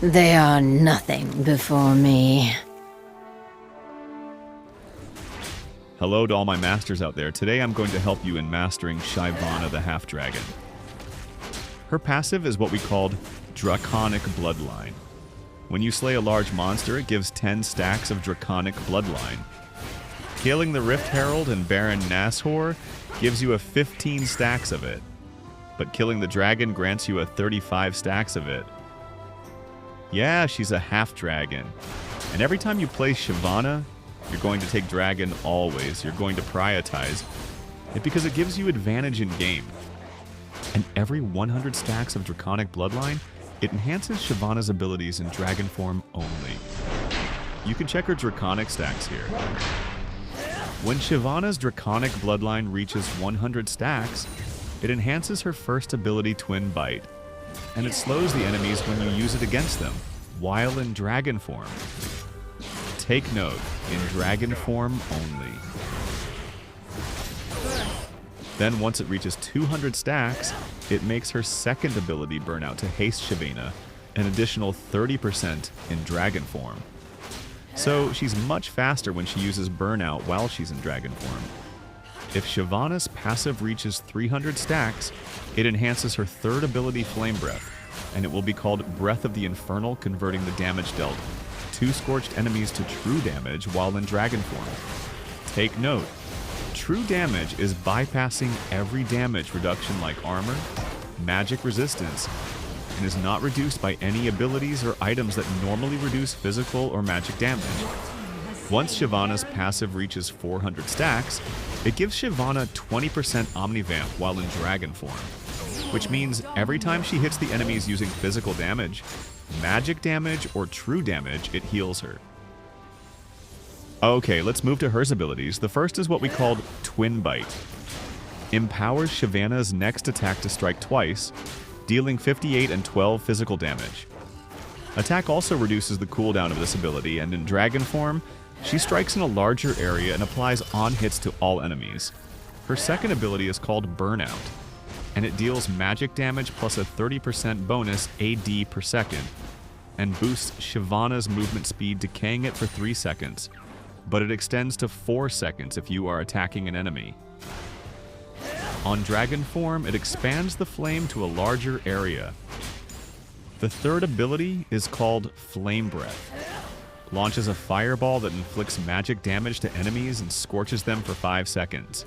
They are nothing before me. Hello to all my masters out there. Today I'm going to help you in mastering SHYVANA the Half-Dragon. Her passive is what we called Draconic Bloodline. When you slay a large monster, it gives 10 stacks of Draconic Bloodline. Killing the Rift Herald and Baron Nashor gives you a 15 stacks of it. But killing the dragon grants you a 35 stacks of it. Yeah, she's a half-dragon. And every time you play SHYVANA, you're going to take dragon always. You're going to prioritize it because it gives you advantage in game. And every 100 stacks of Draconic Bloodline, it enhances SHYVANA's abilities in dragon form only. You can check her Draconic stacks here. When SHYVANA's Draconic Bloodline reaches 100 stacks, it enhances her first ability Twin Bite, and it slows the enemies when you use it against them, while in dragon form. Take note, in dragon form only. Then once it reaches 200 stacks, it makes her second ability Burnout to haste SHYVANA an additional 30% in dragon form. So she's much faster when she uses Burnout while she's in dragon form. If SHYVANA's passive reaches 300 stacks, it enhances her third ability Flame Breath, and it will be called Breath of the Infernal, converting the damage dealt 2 scorched enemies to true damage while in dragon form. Take note, true damage is bypassing every damage reduction like armor, magic resistance, and is not reduced by any abilities or items that normally reduce physical or magic damage. Once SHYVANA's passive reaches 400 stacks, it gives SHYVANA 20% Omnivamp while in dragon form, which means every time she hits the enemies using physical damage, magic damage, or true damage, it heals her. Okay, let's move to her abilities. The first is what we called Twin Bite. Empowers SHYVANA's next attack to strike twice, dealing 58 and 12 physical damage. Attack also reduces the cooldown of this ability, and in dragon form, she strikes in a larger area and applies on hits to all enemies. Her second ability is called Burnout, and it deals magic damage plus a 30% bonus AD per second, and boosts SHYVANA's movement speed, decaying it for 3 seconds, but it extends to 4 seconds if you are attacking an enemy. On dragon form, it expands the flame to a larger area. The third ability is called Flame Breath. Launches a fireball that inflicts magic damage to enemies and scorches them for 5 seconds.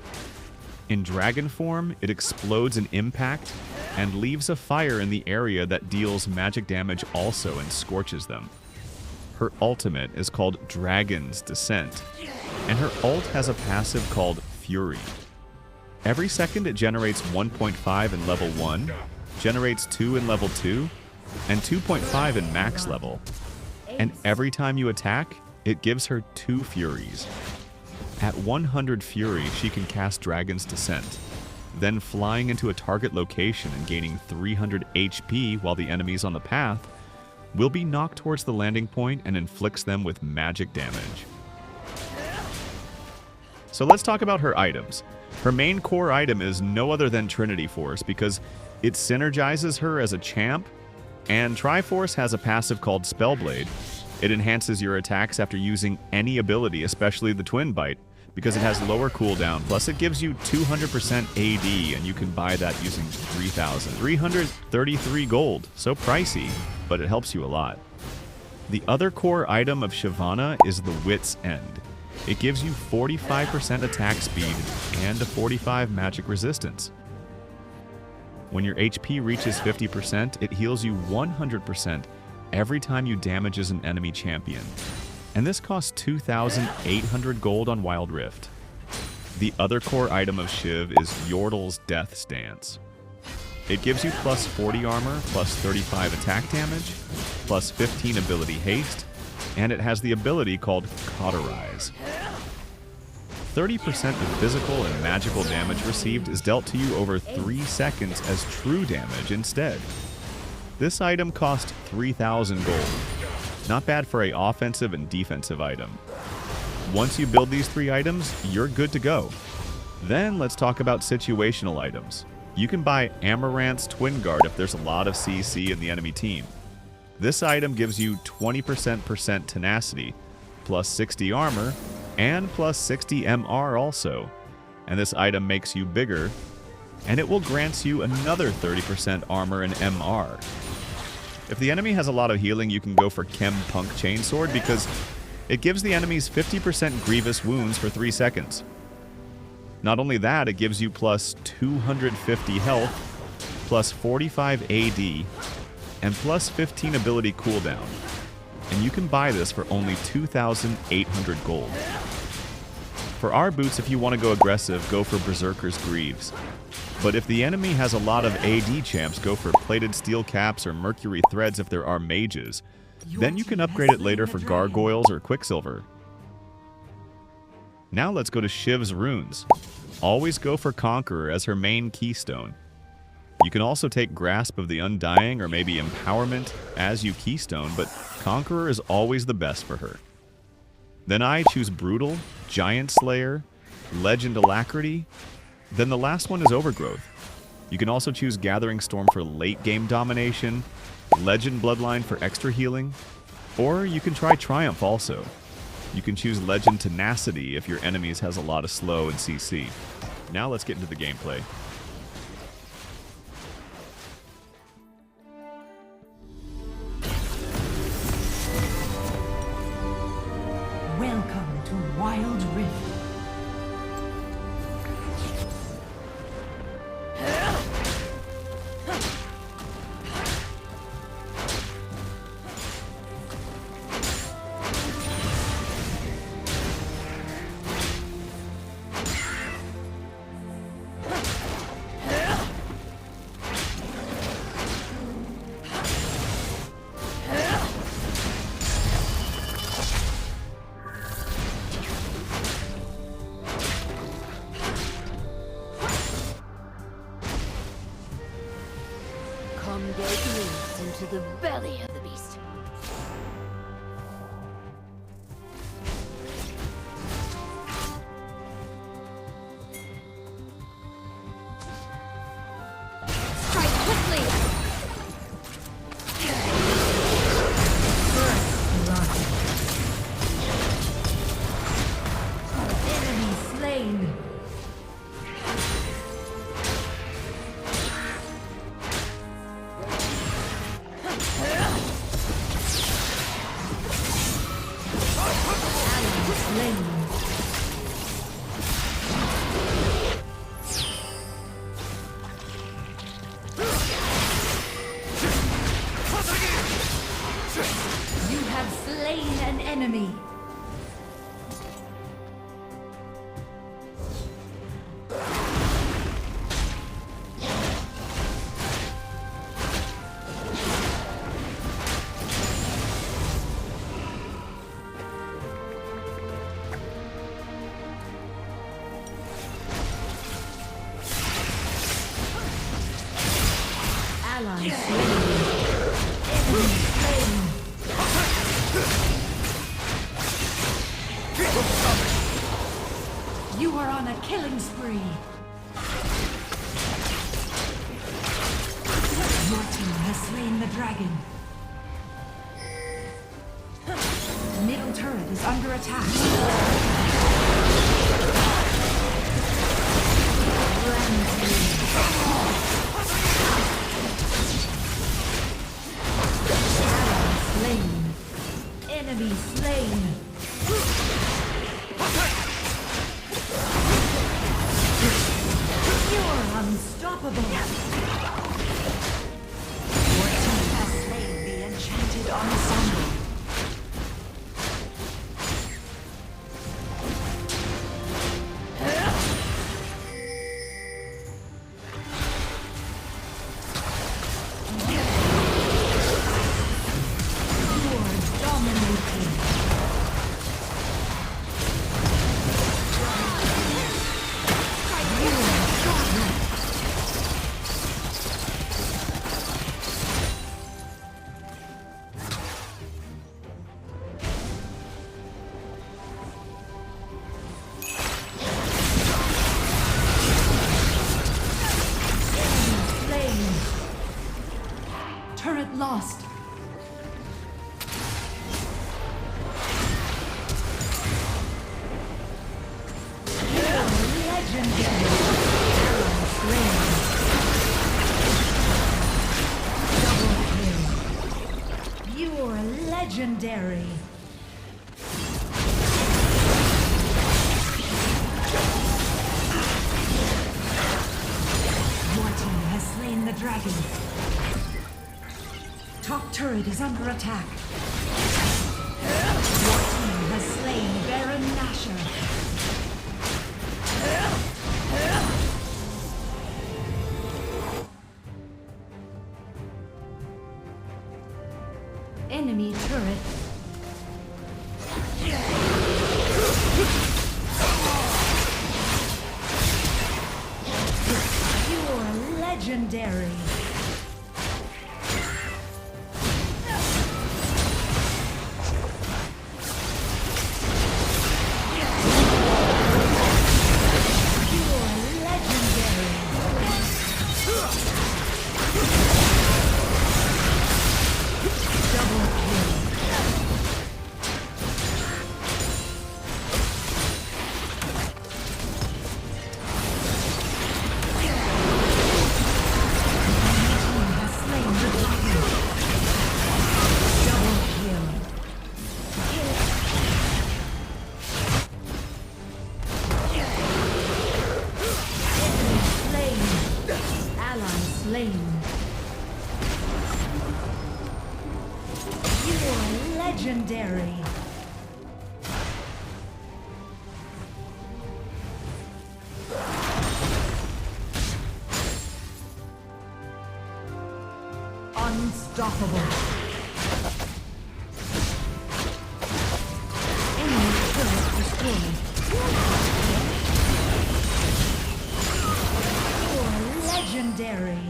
In dragon form, it explodes an impact and leaves a fire in the area that deals magic damage also and scorches them. Her ultimate is called Dragon's Descent, and her ult has a passive called Fury. Every second it generates 1.5 in level 1, generates 2 in level 2, and 2.5 in max level. And every time you attack, it gives her 2 Furies. At 100 Fury, she can cast Dragon's Descent, then flying into a target location and gaining 300 HP while the enemies on the path will be knocked towards the landing point and inflicts them with magic damage. So let's talk about her items. Her main core item is no other than Trinity Force because it synergizes her as a champ, and Triforce has a passive called Spellblade. It enhances your attacks after using any ability, especially the Twin Bite, because it has lower cooldown, plus it gives you 200% AD, and you can buy that using 3,333 gold. So pricey, but it helps you a lot. The other core item of Shyvana is the Wit's End. It gives you 45% attack speed and a 45 magic resistance. When your HP reaches 50%, it heals you 100% every time you damages an enemy champion. And this costs 2,800 gold on Wild Rift. The other core item of Shiv is Yordle's Death Stance. It gives you plus 40 armor, plus 35 attack damage, plus 15 ability haste, and it has the ability called Cauterize. 30% of physical and magical damage received is dealt to you over 3 seconds as true damage instead. This item costs 3,000 gold. Not bad for an offensive and defensive item. Once you build these 3 items, you're good to go. Then let's talk about situational items. You can buy Amaranth's Twin Guard if there's a lot of CC in the enemy team. This item gives you 20% tenacity, plus 60 armor, and plus 60 MR also. And this item makes you bigger, and it will grant you another 30% armor and MR. If the enemy has a lot of healing, you can go for Chempunk Chainsword because it gives the enemies 50% grievous wounds for 3 seconds. Not only that, it gives you plus 250 health, plus 45 AD, and plus 15 ability cooldown. And you can buy this for only 2,800 gold. For our boots, if you want to go aggressive, go for Berserker's Greaves. But if the enemy has a lot of AD champs, go for Plated Steelcaps or Mercury Threads if there are mages. Then you can upgrade it later for Gargoyles or Quicksilver. Now let's go to Shiv's runes. Always go for Conqueror as her main keystone. You can also take Grasp of the Undying or maybe Empowerment as you keystone, but Conqueror is always the best for her. Then I choose Brutal, Giant Slayer, Legend Alacrity. Then the last one is Overgrowth. You can also choose Gathering Storm for late game domination, Legend Bloodline for extra healing, or you can try Triumph also. You can choose Legend Tenacity if your enemies has a lot of slow and CC. Now let's get into the gameplay. Welcome to Wild Rift. Come get loose into the belly of the beast. Strike quickly! Enemy slain. You have slain an enemy. Ally slain. Enemy slain. You are on a killing spree. Your team has slain the dragon. Middle turret is under attack. Slain. Enemy slain. You're unstoppable. Your team has slain the enchanted ensemble. Turret lost. Legendary. Slain. Double kill. You're legendary. Your team has slain the dragon. Top turret is under attack. Your team has slain Baron Nashor. Enemy turret. You're legendary. Legendary. Unstoppable. Enemy turret destroyed. You're legendary.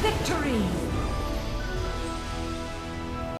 Victory.